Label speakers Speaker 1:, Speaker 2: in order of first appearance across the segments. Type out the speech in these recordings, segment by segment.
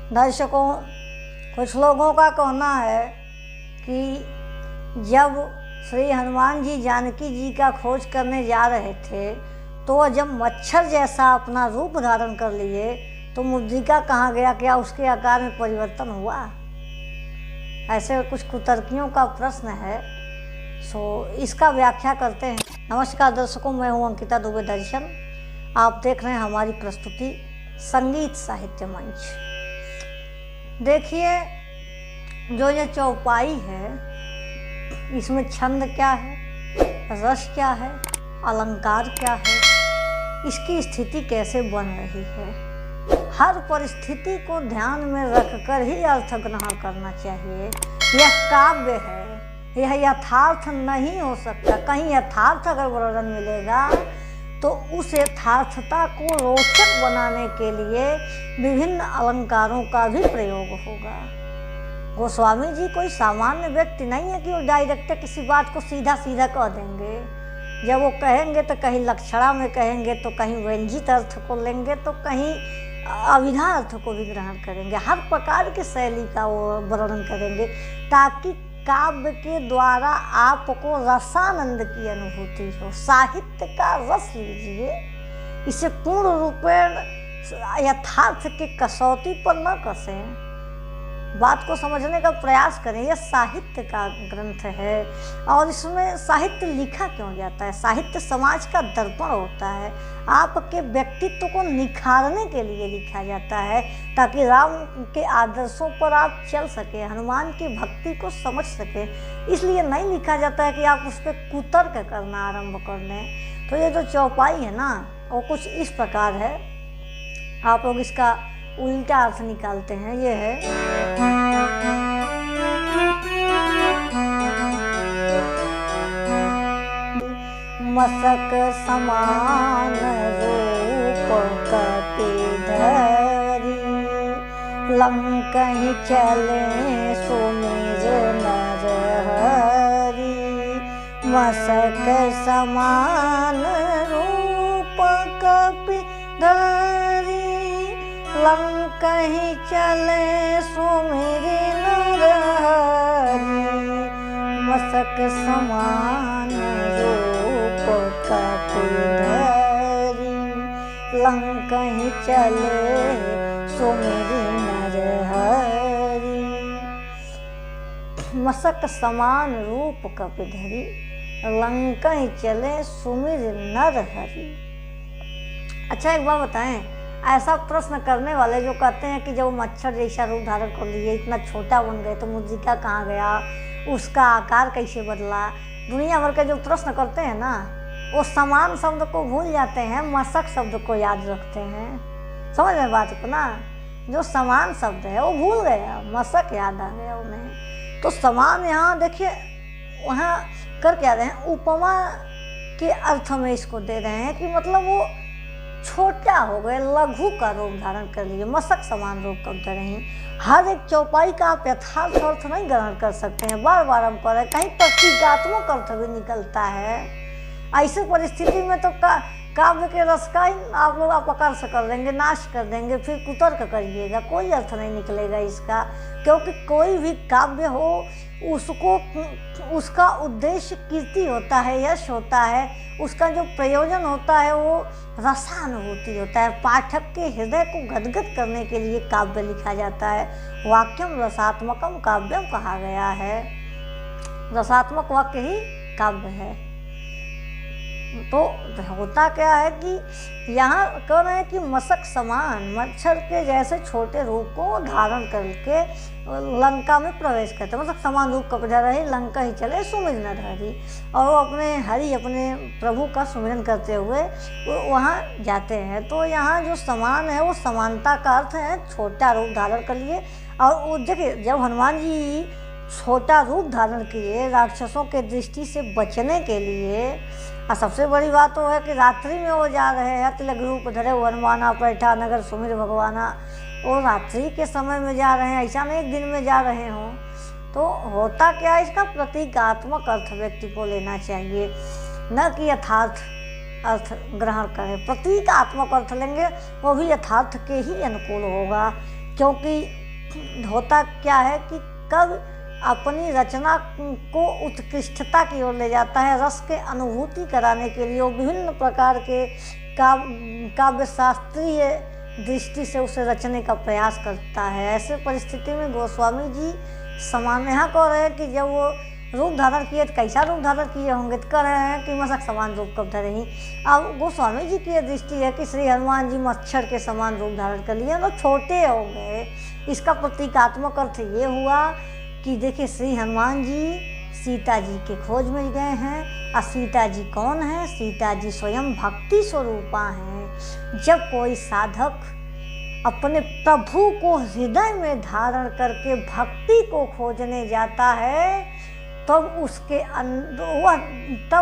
Speaker 1: दर्शकों, कुछ लोगों का कहना है कि जब श्री हनुमान जी जानकी जी का खोज करने जा रहे थे तो वह जब मच्छर जैसा अपना रूप धारण कर लिए तो मुद्रिका कहाँ गया, क्या उसके आकार में परिवर्तन हुआ? ऐसे कुछ कुतर्कियों का प्रश्न है। इसका व्याख्या करते हैं। नमस्कार दर्शकों, मैं हूँ अंकिता दुबे दर्शन। आप देख रहे हैं हमारी प्रस्तुति संगीत साहित्य मंच। देखिए, जो ये चौपाई है इसमें छंद क्या है, रस क्या है, अलंकार क्या है, इसकी स्थिति कैसे बन रही है, हर परिस्थिति को ध्यान में रखकर ही अर्थ ग्रहण करना चाहिए। यह काव्य है, यह यथार्थ नहीं हो सकता। कहीं यथार्थ अगर वर्णन मिलेगा तो उस यथार्थता को रोचक बनाने के लिए विभिन्न अलंकारों का भी प्रयोग होगा। गोस्वामी जी कोई सामान्य व्यक्ति नहीं है कि वो डायरेक्ट किसी बात को सीधा सीधा कह देंगे। जब वो कहेंगे तो कहीं लक्षणा में कहेंगे, तो कहीं व्यंजित अर्थ को लेंगे, तो कहीं अभिधा अर्थ को भी ग्रहण करेंगे। हर प्रकार की शैली का वो वर्णन करेंगे ताकि काव्य के द्वारा आपको रसानंद की अनुभूति हो। साहित्य का रस लीजिए, इसे पूर्ण रूपेण यथार्थ के कसौटी पर न कसें, बात को समझने का प्रयास करें। यह साहित्य का ग्रंथ है और इसमें साहित्य लिखा क्यों जाता है? साहित्य समाज का दर्पण होता है, आपके व्यक्तित्व को निखारने के लिए लिखा जाता है ताकि राम के आदर्शों पर आप चल सके, हनुमान की भक्ति को समझ सके। इसलिए नहीं लिखा जाता है कि आप उस पर कुतर्क करना आरंभ कर दें। तो ये जो चौपाई है ना, वो कुछ इस प्रकार है। आप लोग इसका उल्टा अर्थ निकालते हैं। ये है, मसक समान रूप कपिधरी, लंकहि चले सुमिर नर हरि। मसक समान रूप कपिधरी, लंकहि चले सुमिर नर हरि। मसक समान रूप कपिधरी, लंकहि चले सुमिर नर हरि। मसक समान रूप कपिधरी, लंकहि चले सुमिर नर हरि। अच्छा, एक बात बताएं, ऐसा प्रश्न करने वाले जो कहते हैं कि जब मच्छर जैसा रूप धारण कर लिए, इतना छोटा बन गए, तो मुद्रिका कहाँ गया, उसका आकार कैसे बदला, दुनिया भर के जो प्रश्न करते हैं ना, वो समान शब्द को भूल जाते हैं, मसक शब्द को याद रखते हैं। समझ में बात को ना? जो समान शब्द है वो भूल गया, मसक याद आ गया उन्हें। तो समान यहाँ देखिए, वहाँ कर क्या रहे हैं, उपमा के अर्थ में इसको दे रहे हैं कि मतलब वो छोटा हो गए, लघु का रूप धारण कर लिए। मसक समान रूप कब करें? हर एक चौपाई का आप यथार्थ अर्थ नहीं ग्रहण कर सकते हैं। बार बार हम कह रहे हैं, कहीं प्रतीकात्मक अर्थ भी निकलता है। ऐसे परिस्थिति में तो काव्य के रस का ही आप लोग अपकर्ष कर देंगे, नाश कर देंगे, फिर कुतर्क करिएगा, कोई अर्थ नहीं निकलेगा इसका। क्योंकि कोई भी काव्य हो उसका उद्देश्य कीर्ति होता है, यश होता है, उसका जो प्रयोजन होता है वो रसानुभूति होता है। पाठक के हृदय को गदगद करने के लिए काव्य लिखा जाता है। वाक्यम रसात्मकम काव्यम कहा गया है। रसात्मक वाक्य ही काव्य है। तो होता क्या है कि यहाँ कह रहे हैं कि मसक समान, मच्छर के जैसे छोटे रूप को धारण करके लंका में प्रवेश करते, मतलब समान रूप कपिधरी, लंका ही चले सुमिर नर हरि। और वो अपने प्रभु का सुमिरन करते हुए वहाँ जाते हैं। तो यहाँ जो समान है वो समानता का अर्थ है, छोटा रूप धारण कर लिए। और वो देखिए, जब हनुमान जी छोटा रूप धारण किए राक्षसों के दृष्टि से बचने के लिए, और सबसे बड़ी बात तो है कि रात्रि में वो जा रहे हैं। तिलक रूप धरे हनुमाना, पैठा नगर सुमिर भगवाना। वो रात्रि के समय में जा रहे हैं, ऐसा नहीं एक दिन में जा रहे हों। तो होता क्या है, इसका प्रतीकात्मक अर्थ व्यक्ति को लेना चाहिए, न कि यथार्थ अर्थ ग्रहण करें। प्रतीकात्मक अर्थ लेंगे वो भी यथार्थ के ही अनुकूल होगा, क्योंकि होता क्या है कि कवि अपनी रचना को उत्कृष्टता की ओर ले जाता है, रस के अनुभूति कराने के लिए वो विभिन्न प्रकार के काव्य शास्त्रीय दृष्टि से उसे रचने का प्रयास करता है। ऐसे परिस्थिति में गोस्वामी जी समान यहाँ कह रहे हैं कि जब वो रूप धारण किए तो कैसा रूप धारण किए होंगे, तो कह रहे हैं कि मशक समान रूप कब धरे ही। अब गोस्वामी जी की यह दृष्टि है कि श्री हनुमान जी मच्छर के समान रूप धारण कर लिए, तो छोटे हो गए। इसका प्रतीकात्मक अर्थ ये हुआ कि देखिए श्री हनुमान जी सीता जी के खोज में गए हैं, और सीता जी कौन है? सीता जी स्वयं भक्ति स्वरूपा हैं। जब कोई साधक अपने प्रभु को हृदय में धारण करके भक्ति को खोजने जाता है, तब उसके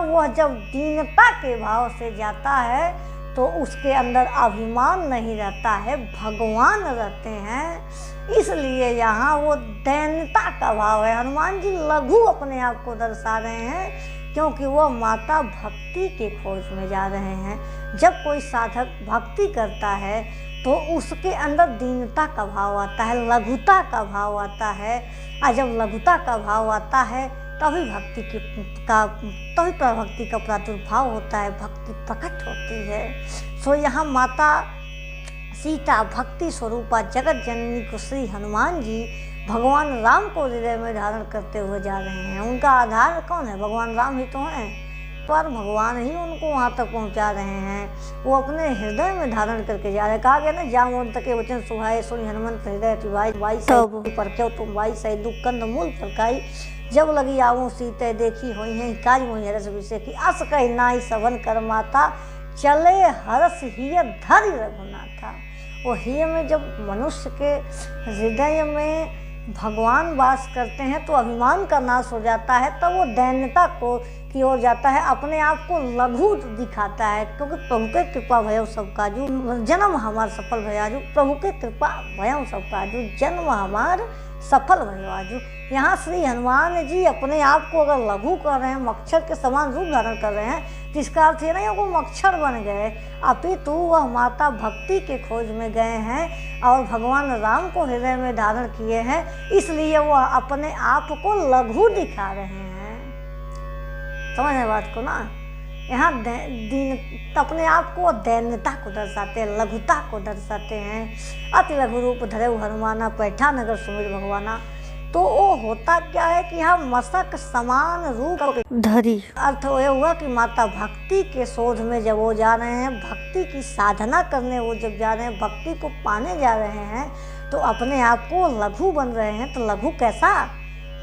Speaker 1: वह जब दीनता के भाव से जाता है तो उसके अंदर अभिमान नहीं रहता है, भगवान रहते हैं। इसलिए यहाँ वो दैन्यता का भाव है। हनुमान जी लघु अपने आप को दर्शा रहे हैं क्योंकि वह माता भक्ति के खोज में जा रहे हैं। जब कोई साधक भक्ति करता है तो उसके अंदर दीनता का भाव आता है, लघुता का भाव आता है, और जब लघुता का भाव आता है तभी भक्ति का प्रादुर्भाव होता है, भक्ति प्रकट होती है। सो यहाँ माता सीता भक्ति स्वरूपा जगत जननी को श्री हनुमान जी भगवान राम को हृदय में धारण करते हुए जा रहे हैं। उनका आधार कौन है? भगवान राम ही तो हैं, पर भगवान ही उनको वहाँ तक पहुँचा रहे हैं। वो अपने हृदय में धारण करके जा रहे हैं। कहा गया ना, जामोन तक वचन सुहाए सुनि हनुमंत हृदय तिवाई सब पर क्यों तुम वाई सही दुख कंद मूल फलकाई, जब लगी आवो सीते देखी हुई हैं काज मोहि हरस विषय की, अस कही नाई सवन कर माता चले हरस हिय धरि रघुनाथा। वो हिय में जब मनुष्य के हृदय में भगवान वास करते हैं तो अभिमान का नाश हो जाता है, तब वो दैन्यता की ओर जाता है, अपने आप को लघु दिखाता है। क्योंकि प्रभु के कृपा भयो सब काजू, जन्म हमार सफल भयाजू, प्रभु के कृपा भयो सब काजू, जन्म हमार सफल भयो आजू। यहाँ श्री हनुमान जी अपने आप को अगर लघु कर रहे हैं, मच्छर के समान रूप धारण कर रहे हैं, तो इसका अर्थ ये नहीं वो मच्छर बन गए, अपितु वह माता भक्ति के खोज में गए हैं और भगवान राम को हृदय में धारण किए हैं, इसलिए वह अपने आप को लघु दिखा रहे हैं। समझ बात को ना, यहाँ अपने आप को दैन्यता को दर्शाते हैं, लघुता को दर्शाते हैं। अति लघु रूप धरे हनुमाना पैठा नगर सुमिर भगवाना। तो वो होता क्या है कि यहाँ मशक समान रूप धरी, अर्थ यह हुआ कि माता भक्ति के शोध में जब वो जा रहे हैं, भक्ति की साधना करने वो जब जा रहे हैं, भक्ति को पाने जा रहे हैं, तो अपने आप को लघु बन रहे हैं। तो लघु कैसा?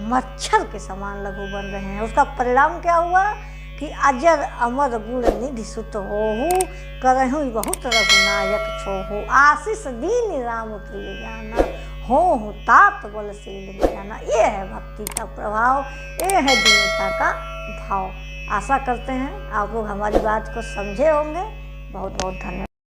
Speaker 1: मच्छर के समान लघु बन रहे हैं। उसका परिणाम क्या हुआ कि अजर अमर गुण निधि सुत होहु, करहु बहुत रघुनायक छोहु, आशीष दीन राम प्रिय जाना, हो तात बलशील जाना। ये है भक्ति का प्रभाव, ये है दीनता का भाव। आशा करते हैं आप लोग हमारी बात को समझे होंगे। बहुत बहुत धन्यवाद।